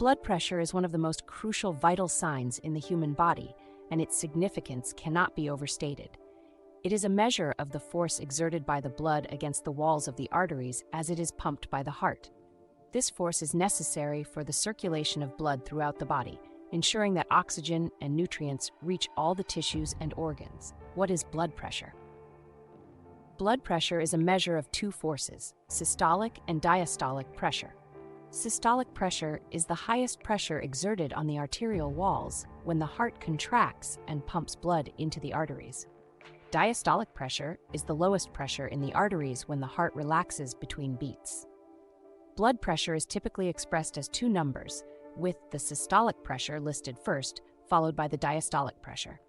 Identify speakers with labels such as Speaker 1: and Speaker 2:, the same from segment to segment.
Speaker 1: Blood pressure is one of the most crucial vital signs in the human body, and its significance cannot be overstated. It is a measure of the force exerted by the blood against the walls of the arteries as it is pumped by the heart. This force is necessary for the circulation of blood throughout the body, ensuring that oxygen and nutrients reach all the tissues and organs. What is blood pressure? Blood pressure is a measure of two forces, systolic and diastolic pressure. Systolic pressure is the highest pressure exerted on the arterial walls when the heart contracts and pumps blood into the arteries. Diastolic pressure is the lowest pressure in the arteries when the heart relaxes between beats. Blood pressure is typically expressed as two numbers, with the systolic pressure listed first, followed by the diastolic pressure.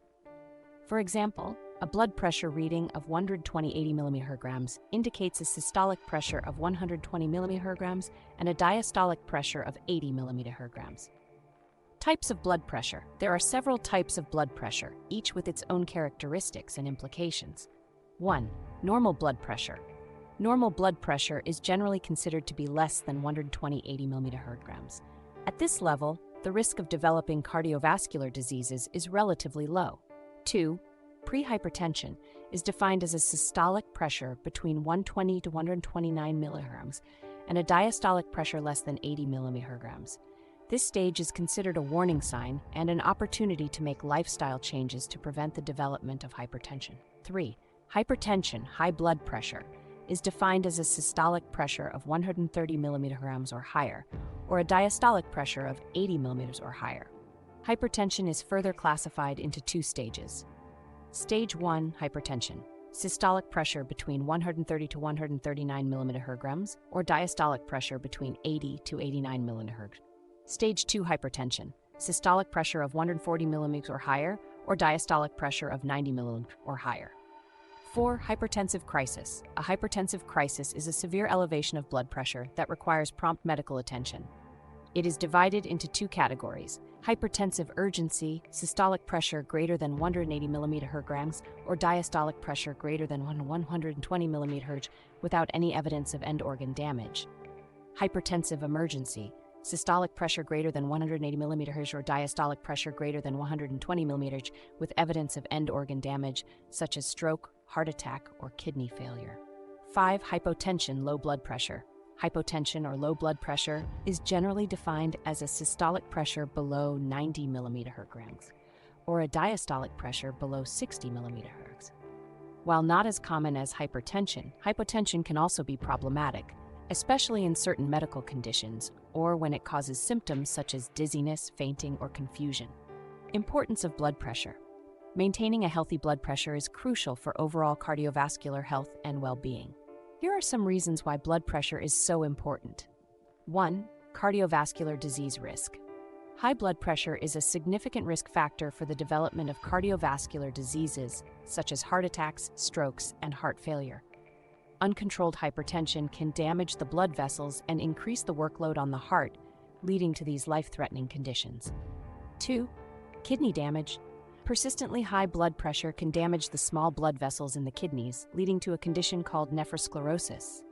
Speaker 1: For example, a blood pressure reading of 120 80 mmHg indicates a systolic pressure of 120 mmHg and a diastolic pressure of 80 mmHg. Types of blood pressure. There are several types of blood pressure, each with its own characteristics and implications. 1. Normal blood pressure. Normal blood pressure is generally considered to be less than 120 80 mmHg. At this level, the risk of developing cardiovascular diseases is relatively low. 2. Prehypertension is defined as a systolic pressure between 120 to 129 mg and a diastolic pressure less than 80 mmHg. This stage is considered a warning sign and an opportunity to make lifestyle changes to prevent the development of hypertension. 3. Hypertension, high blood pressure, is defined as a systolic pressure of 130 mmHg or higher, or a diastolic pressure of 80 mm or higher. Hypertension is further classified into two stages. Stage 1, hypertension, systolic pressure between 130 to 139 mmHg, or diastolic pressure between 80 to 89 mmHg. Stage 2, hypertension, systolic pressure of 140 mm or higher, or diastolic pressure of 90 mm or higher. 4. Hypertensive crisis. A hypertensive crisis is a severe elevation of blood pressure that requires prompt medical attention. It is divided into two categories: hypertensive urgency, systolic pressure greater than 180 mmHg, or diastolic pressure greater than 120 mmHg without any evidence of end organ damage. Hypertensive emergency, systolic pressure greater than 180 mmHg or diastolic pressure greater than 120 mmHg with evidence of end organ damage such as stroke, heart attack, or kidney failure. 5. Hypotension, low blood pressure. Hypotension or low blood pressure is generally defined as a systolic pressure below 90 mmHg or a diastolic pressure below 60 mmHg. While not as common as hypertension, hypotension can also be problematic, especially in certain medical conditions or when it causes symptoms such as dizziness, fainting, or confusion. Importance of blood pressure. Maintaining a healthy blood pressure is crucial for overall cardiovascular health and well-being. Here are some reasons why blood pressure is so important. 1. Cardiovascular disease risk. High blood pressure is a significant risk factor for the development of cardiovascular diseases such as heart attacks, strokes, and heart failure. Uncontrolled hypertension can damage the blood vessels and increase the workload on the heart, leading to these life-threatening conditions. 2. Kidney damage. Persistently high blood pressure can damage the small blood vessels in the kidneys, leading to a condition called nephrosclerosis.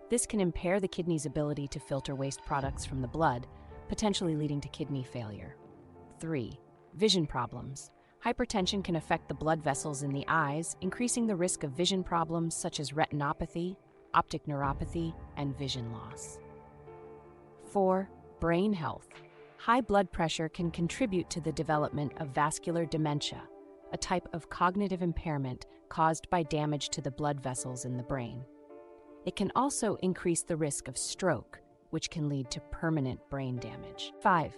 Speaker 1: This can impair the kidney's ability to filter waste products from the blood, potentially leading to kidney failure. 3. Vision problems. Hypertension can affect the blood vessels in the eyes, increasing the risk of vision problems such as retinopathy, optic neuropathy, and vision loss. 4. Brain health. High blood pressure can contribute to the development of vascular dementia, a type of cognitive impairment caused by damage to the blood vessels in the brain. It can also increase the risk of stroke, which can lead to permanent brain damage. 5.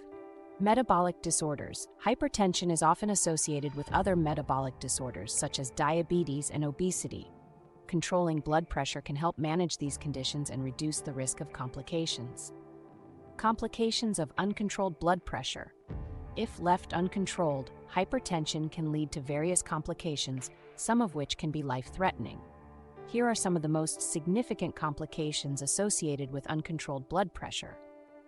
Speaker 1: Metabolic disorders. Hypertension is often associated with other metabolic disorders such as diabetes and obesity. Controlling blood pressure can help manage these conditions and reduce the risk of complications. Complications of uncontrolled blood pressure. If left uncontrolled, hypertension can lead to various complications, some of which can be life-threatening. Here are some of the most significant complications associated with uncontrolled blood pressure.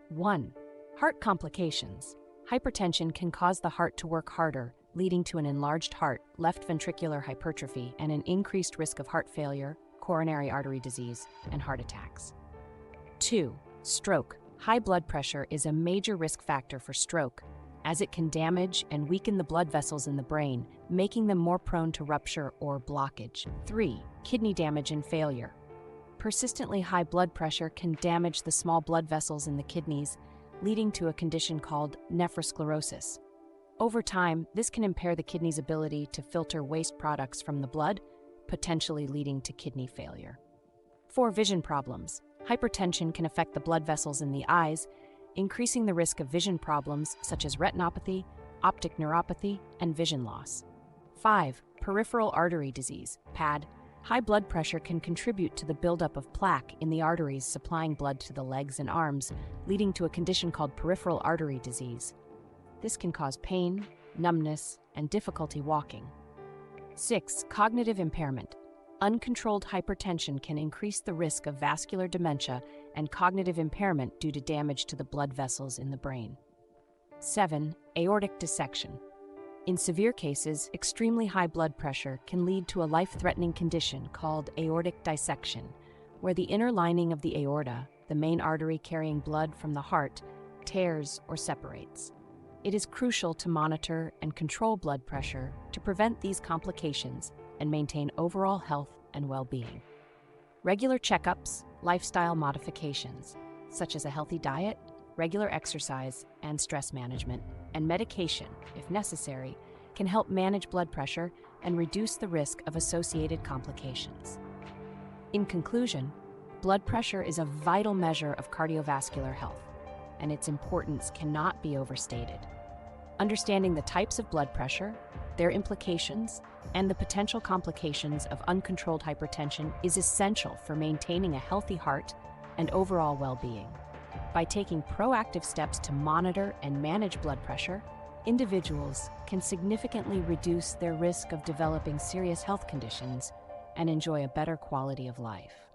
Speaker 1: 1. Heart complications. Hypertension can cause the heart to work harder, leading to an enlarged heart, left ventricular hypertrophy, and an increased risk of heart failure, coronary artery disease, and heart attacks. 2. Stroke. High blood pressure is a major risk factor for stroke, as it can damage and weaken the blood vessels in the brain, making them more prone to rupture or blockage. 3. Kidney damage and failure. Persistently high blood pressure can damage the small blood vessels in the kidneys, leading to a condition called nephrosclerosis. Over time, this can impair the kidney's ability to filter waste products from the blood, potentially leading to kidney failure. 4. Vision problems. Hypertension can affect the blood vessels in the eyes, increasing the risk of vision problems such as retinopathy, optic neuropathy, and vision loss. 5. Peripheral artery disease, PAD. High blood pressure can contribute to the buildup of plaque in the arteries supplying blood to the legs and arms, leading to a condition called peripheral artery disease. This can cause pain, numbness, and difficulty walking. 6. Cognitive impairment. Uncontrolled hypertension can increase the risk of vascular dementia and cognitive impairment due to damage to the blood vessels in the brain. 7. Aortic dissection. In severe cases, extremely high blood pressure can lead to a life-threatening condition called aortic dissection, where the inner lining of the aorta, the main artery carrying blood from the heart, tears or separates. It is crucial to monitor and control blood pressure to prevent these complications and maintain overall health and well-being. Regular checkups, lifestyle modifications, such as a healthy diet, regular exercise, and stress management, and medication, if necessary, can help manage blood pressure and reduce the risk of associated complications. In conclusion, blood pressure is a vital measure of cardiovascular health, and its importance cannot be overstated. Understanding the types of blood pressure, their implications, and the potential complications of uncontrolled hypertension is essential for maintaining a healthy heart and overall well-being. By taking proactive steps to monitor and manage blood pressure, individuals can significantly reduce their risk of developing serious health conditions and enjoy a better quality of life.